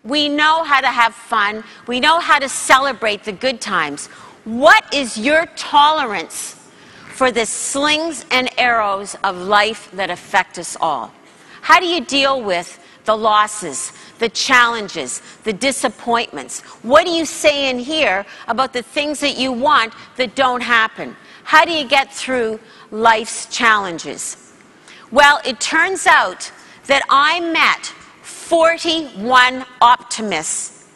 We know how to have fun. We know how to celebrate the good times. What is your tolerance for the slings and arrows of life that affect us all? How do you deal with the losses, the challenges, the disappointments? What do you say in here about the things that you want that don't happen? How do you get through life's challenges? Well, it turns out that I met 41 optimists,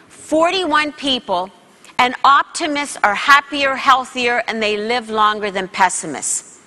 41 people, and optimists are happier, healthier, and they live longer than pessimists.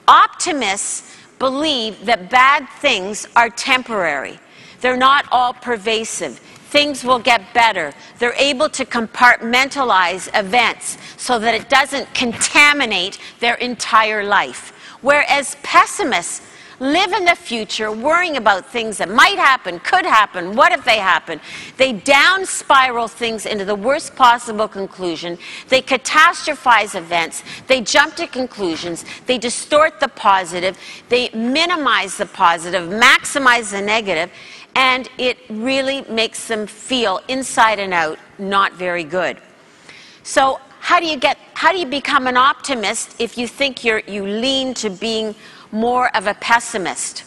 Optimists believe that bad things are temporary. They're not all pervasive. Things will get better. They're able to compartmentalize events so that it doesn't contaminate their entire life. Whereas pessimists live in the future, worrying about things that might happen, could happen, what if they happen. They down spiral things into the worst possible conclusion. They catastrophize events. They jump to conclusions. They distort the positive. They minimize the positive, maximize the negative, and it really makes them feel inside and out not very good. So how do you become an optimist if you think you lean to being more of a pessimist?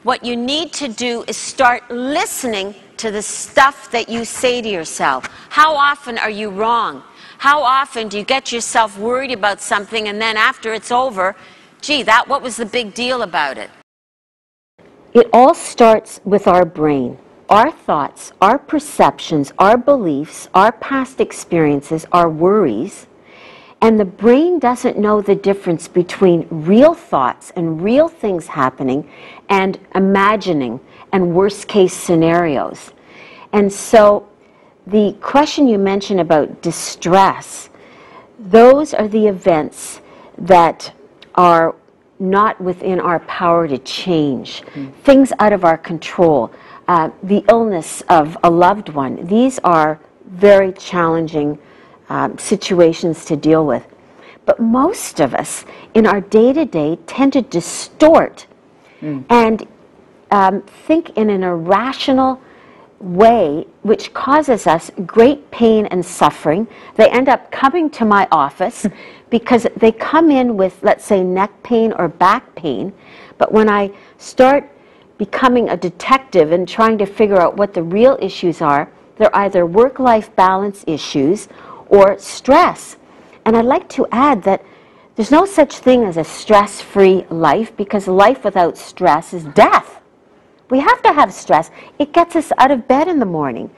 What you need to do is start listening to the stuff that you say to yourself. How often are you wrong? How often do you get yourself worried about something and then after it's over, gee, what was the big deal about it? It all starts with our brain. Our thoughts, our perceptions, our beliefs, our past experiences, our worries. And the brain doesn't know the difference between real thoughts and real things happening and imagining and worst case scenarios. And so the question you mentioned about distress, those are the events that are not within our power to change. Things out of our control. The illness of a loved one. These are very challenging situations to deal with. But most of us in our day-to-day tend to distort and think in an irrational way, which causes us great pain and suffering. They end up coming to my office because they come in with, let's say, neck pain or back pain. But when I start becoming a detective and trying to figure out what the real issues are, they're either work-life balance issues or stress. And I'd like to add that there's no such thing as a stress-free life, because life without stress is death. We have to have stress. It gets us out of bed in the morning.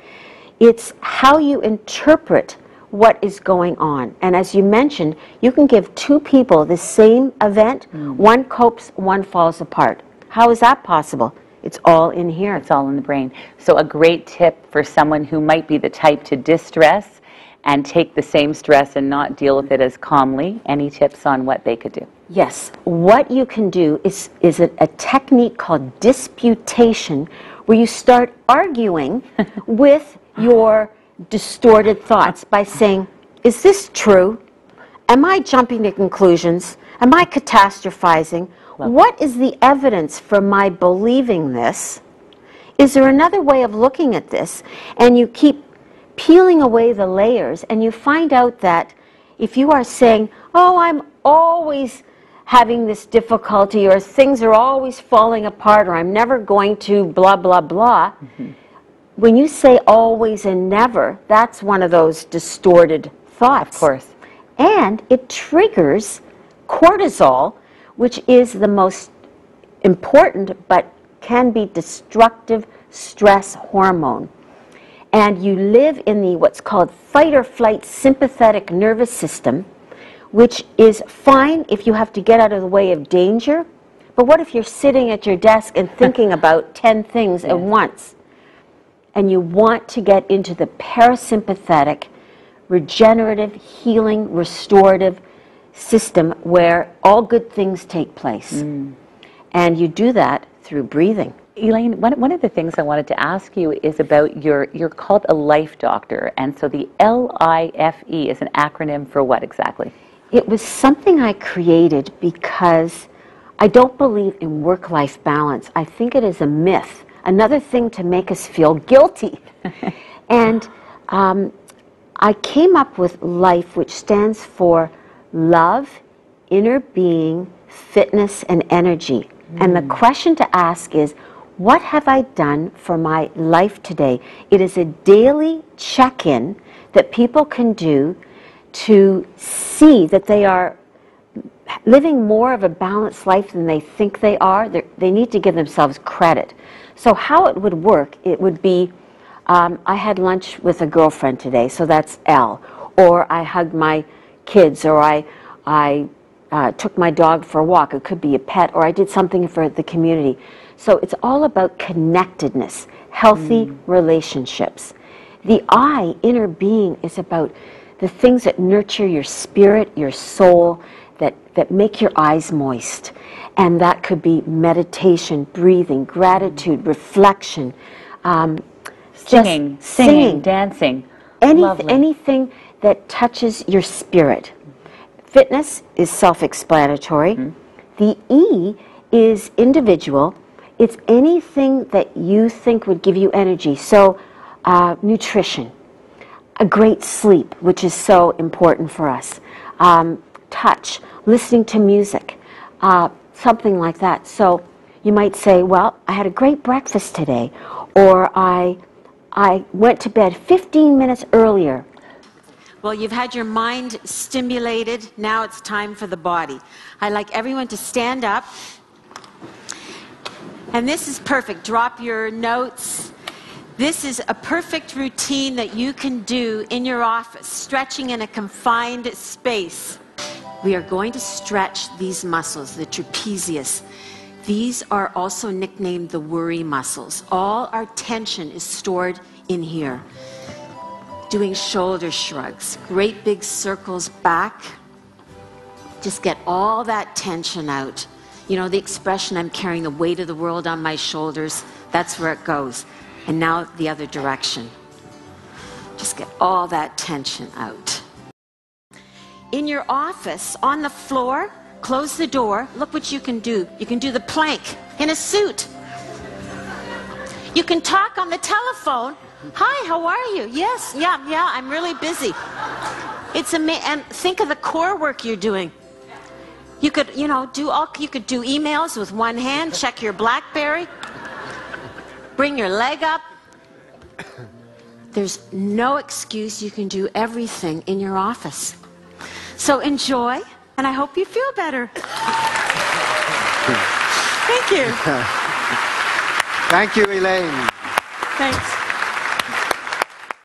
It's how you interpret what is going on. And as you mentioned, you can give two people the same event. One copes, one falls apart. How is that possible? It's all in here. It's all in the brain. So a great tip for someone who might be the type to distress and take the same stress and not deal with it as calmly. Any tips on what they could do? Yes. What you can do is a technique called disputation, where you start arguing with your distorted thoughts by saying, is this true? Am I jumping to conclusions? Am I catastrophizing? What is the evidence for my believing this? Is there another way of looking at this? And you keep peeling away the layers, and you find out that if you are saying, oh, I'm always having this difficulty, or things are always falling apart, or I'm never going to blah, blah, blah, when you say always and never, that's one of those distorted thoughts. Of course. And it triggers cortisol, which is the most important but can be destructive stress hormone. And you live in the what's called fight or flight sympathetic nervous system, which is fine if you have to get out of the way of danger. But what if you're sitting at your desk and thinking about 10 things at once? And you want to get into the parasympathetic, regenerative, healing, restorative system where all good things take place. And you do that through breathing. Elaine, one of the things I wanted to ask you is about you're called a life doctor, and so the LIFE is an acronym for what exactly? It was something I created because I don't believe in work-life balance. I think it is a myth, another thing to make us feel guilty And I came up with LIFE, which stands for love, inner being, fitness, and energy. And the question to ask is, what have I done for my life today? It is a daily check-in that people can do to see that they are living more of a balanced life than they think they are. They need to give themselves credit. So how it would work, it would be, I had lunch with a girlfriend today, so that's L. Or I hugged my kids, or I took my dog for a walk. It could be a pet, or I did something for the community. So it's all about connectedness, healthy relationships. The I, inner being, is about the things that nurture your spirit, your soul, that make your eyes moist. And that could be meditation, breathing, gratitude, reflection, Singing, dancing. Anything that touches your spirit. Fitness is self-explanatory. The E is individual. It's anything that you think would give you energy. So nutrition, a great sleep, which is so important for us. Touch, listening to music, something like that. So you might say, well, I had a great breakfast today, or I went to bed 15 minutes earlier. Well, you've had your mind stimulated. Now it's time for the body. I'd like everyone to stand up. And this is perfect. Drop your notes. This is a perfect routine that you can do in your office, stretching in a confined space. We are going to stretch these muscles, the trapezius. These are also nicknamed the worry muscles. All our tension is stored in here. Doing shoulder shrugs, great big circles back. Just get all that tension out. You know, the expression, I'm carrying the weight of the world on my shoulders, that's where it goes. And now the other direction. Just get all that tension out. In your office, on the floor, close the door. Look what you can do. You can do the plank in a suit. You can talk on the telephone. Hi, how are you? Yes, yeah, I'm really busy. It's amazing. And think of the core work you're doing. You could, you could do emails with one hand, check your BlackBerry, bring your leg up. There's no excuse. You can do everything in your office. So enjoy, and I hope you feel better. Thank you. Thank you, Elaine. Thanks.